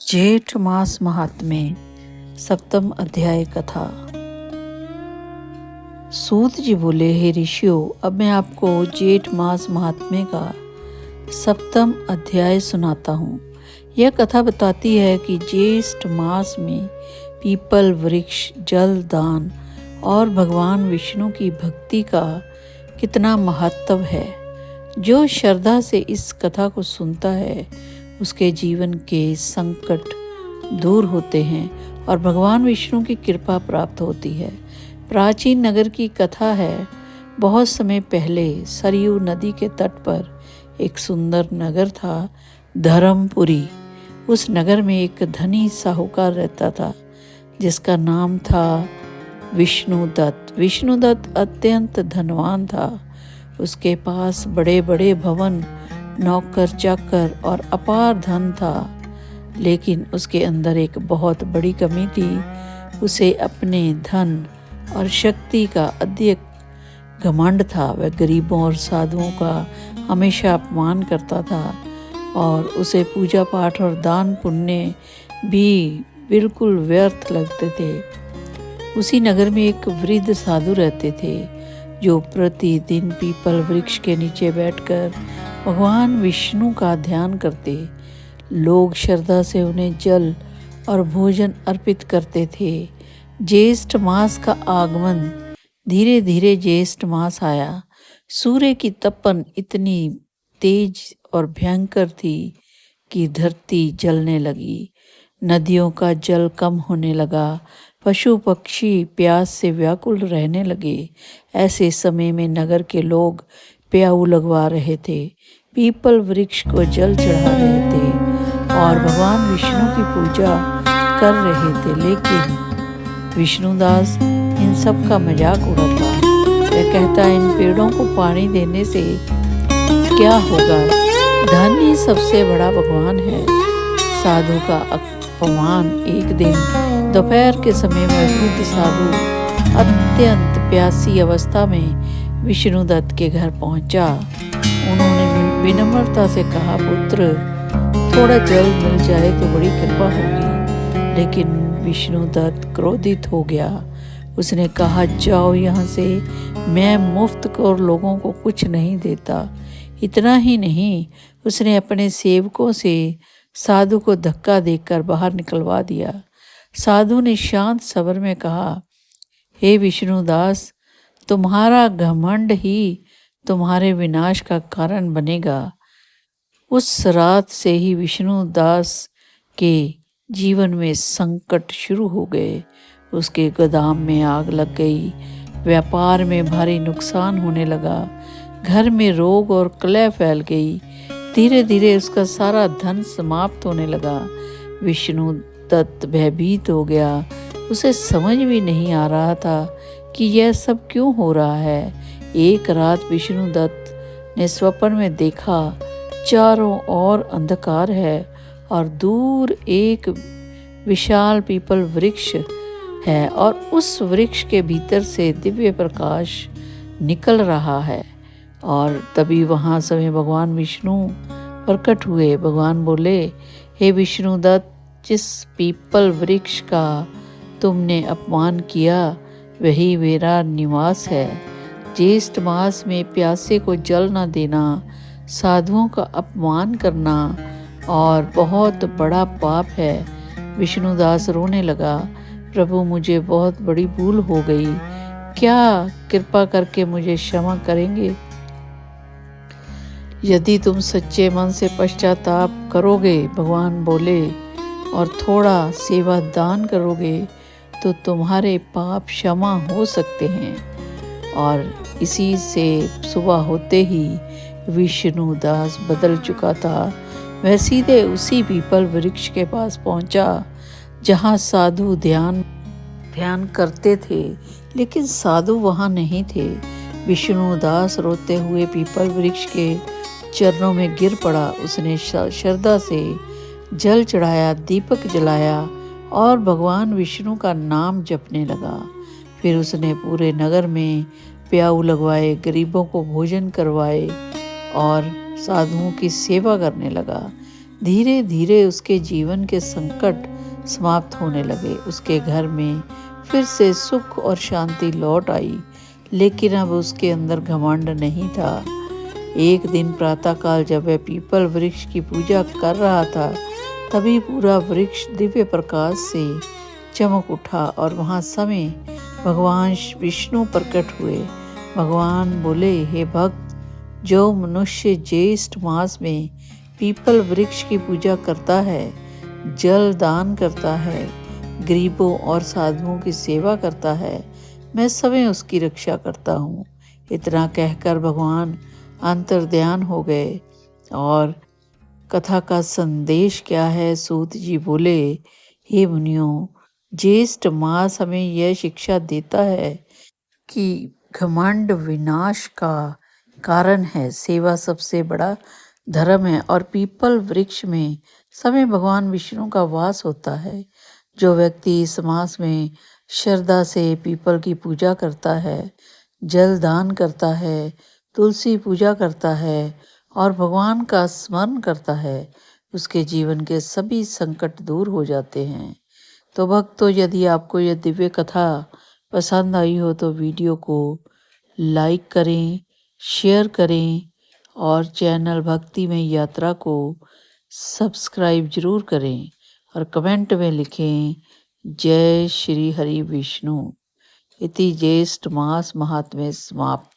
जेठ मास महात्म्य सप्तम अध्याय कथा। सूत जी बोले, हे ऋषियों, अब मैं आपको जेठ मास महात्म्य का सप्तम अध्याय सुनाता हूँ। यह कथा बताती है कि ज्येष्ठ मास में पीपल वृक्ष, जल दान और भगवान विष्णु की भक्ति का कितना महत्व है। जो श्रद्धा से इस कथा को सुनता है उसके जीवन के संकट दूर होते हैं और भगवान विष्णु की कृपा प्राप्त होती है। प्राचीन नगर की कथा है। बहुत समय पहले सरयू नदी के तट पर एक सुंदर नगर था, धर्मपुरी। उस नगर में एक धनी साहूकार रहता था जिसका नाम था विष्णुदत्त। विष्णुदत्त अत्यंत धनवान था। उसके पास बड़े बड़े भवन, नौकर चाकर और अपार धन था, लेकिन उसके अंदर एक बहुत बड़ी कमी थी। उसे अपने धन और शक्ति का अधिक घमंड था। वह गरीबों और साधुओं का हमेशा अपमान करता था और उसे पूजा पाठ और दान पुण्य भी बिल्कुल व्यर्थ लगते थे। उसी नगर में एक वृद्ध साधु रहते थे जो प्रतिदिन पीपल वृक्ष के नीचे बैठकर भगवान विष्णु का ध्यान करते। लोग श्रद्धा से उन्हें जल और भोजन अर्पित करते थे। ज्येष्ठ मास का आगमन, धीरे धीरे ज्येष्ठ मास आया। सूर्य की तपन इतनी तेज और भयंकर थी कि धरती जलने लगी। नदियों का जल कम होने लगा। पशु पक्षी प्यास से व्याकुल रहने लगे। ऐसे समय में नगर के लोग प्याऊ लगवा रहे थे, पीपल वृक्ष को जल चढ़ा रहे थे और भगवान विष्णु की पूजा कर रहे थे। लेकिन विष्णुदास इन सब का मजाक उड़ाता। वह कहता, इन पेड़ों को पानी देने से क्या होगा? धन ही सबसे बड़ा भगवान है। साधु का अपमान। एक दिन दोपहर के समय में वृद्ध साधु अत्यंत प्यासी अवस्था में विष्णुदत्त के घर पहुंचा। उन्होंने विनम्रता से कहा, पुत्र, थोड़ा जल मिल जाए तो बड़ी कृपा होगी। लेकिन विष्णुदत्त क्रोधित हो गया। उसने कहा, जाओ यहाँ से, मैं मुफ्त को लोगों को कुछ नहीं देता। इतना ही नहीं, उसने अपने सेवकों से साधु को धक्का देकर बाहर निकलवा दिया। साधु ने शांत स्वर में कहा, हे विष्णुदास, तुम्हारा घमंड ही तुम्हारे विनाश का कारण बनेगा। उस रात से ही विष्णुदास के जीवन में संकट शुरू हो गए। उसके गोदाम में आग लग गई, व्यापार में भारी नुकसान होने लगा, घर में रोग और कलह फैल गई। धीरे धीरे उसका सारा धन समाप्त होने लगा। विष्णुदत्त भयभीत हो गया। उसे समझ भी नहीं आ रहा था कि यह सब क्यों हो रहा है। एक रात विष्णुदत्त ने स्वप्न में देखा, चारों ओर अंधकार है और दूर एक विशाल पीपल वृक्ष है और उस वृक्ष के भीतर से दिव्य प्रकाश निकल रहा है। और तभी वहाँ समय भगवान विष्णु प्रकट हुए। भगवान बोले, हे विष्णुदत्त, जिस पीपल वृक्ष का तुमने अपमान किया वही मेरा निवास है। ज्येष्ठ मास में प्यासे को जल न देना, साधुओं का अपमान करना और बहुत बड़ा पाप है। विष्णुदास रोने लगा, प्रभु, मुझे बहुत बड़ी भूल हो गई। क्या कृपा करके मुझे क्षमा करेंगे? यदि तुम सच्चे मन से पश्चाताप करोगे, भगवान बोले, और थोड़ा सेवा दान करोगे तो तुम्हारे पाप क्षमा हो सकते हैं। और इसी से सुबह होते ही विष्णुदास बदल चुका था। वह सीधे उसी पीपल वृक्ष के पास पहुंचा जहां साधु ध्यान करते थे, लेकिन साधु वहां नहीं थे। विष्णुदास रोते हुए पीपल वृक्ष के चरणों में गिर पड़ा। उसने श्रद्धा से जल चढ़ाया, दीपक जलाया और भगवान विष्णु का नाम जपने लगा। फिर उसने पूरे नगर में प्याऊ लगवाए, गरीबों को भोजन करवाए और साधुओं की सेवा करने लगा। धीरे धीरे उसके जीवन के संकट समाप्त होने लगे। उसके घर में फिर से सुख और शांति लौट आई, लेकिन अब उसके अंदर घमंड नहीं था। एक दिन प्रातःकाल जब वह पीपल वृक्ष की पूजा कर रहा था, तभी पूरा वृक्ष दिव्य प्रकाश से चमक उठा और वहां समय भगवान विष्णु प्रकट हुए। भगवान बोले, हे भक्त, जो मनुष्य ज्येष्ठ मास में पीपल वृक्ष की पूजा करता है, जल दान करता है, गरीबों और साधुओं की सेवा करता है, मैं सभी उसकी रक्षा करता हूँ। इतना कहकर भगवान अंतर्ध्यान हो गए। और कथा का संदेश क्या है? सूत जी बोले, हे मुनियों, ज्येष्ठ मास हमें यह शिक्षा देता है कि घमंड विनाश का कारण है, सेवा सबसे बड़ा धर्म है और पीपल वृक्ष में समय भगवान विष्णु का वास होता है। जो व्यक्ति इस मास में श्रद्धा से पीपल की पूजा करता है, जल दान करता है, तुलसी पूजा करता है और भगवान का स्मरण करता है, उसके जीवन के सभी संकट दूर हो जाते हैं। तो भक्तों, यदि आपको यह दिव्य कथा पसंद आई हो तो वीडियो को लाइक करें, शेयर करें और चैनल भक्ति में यात्रा को सब्सक्राइब जरूर करें और कमेंट में लिखें, जय श्री हरि विष्णु। इति ज्येष्ठ मास महात्म्य समाप्त।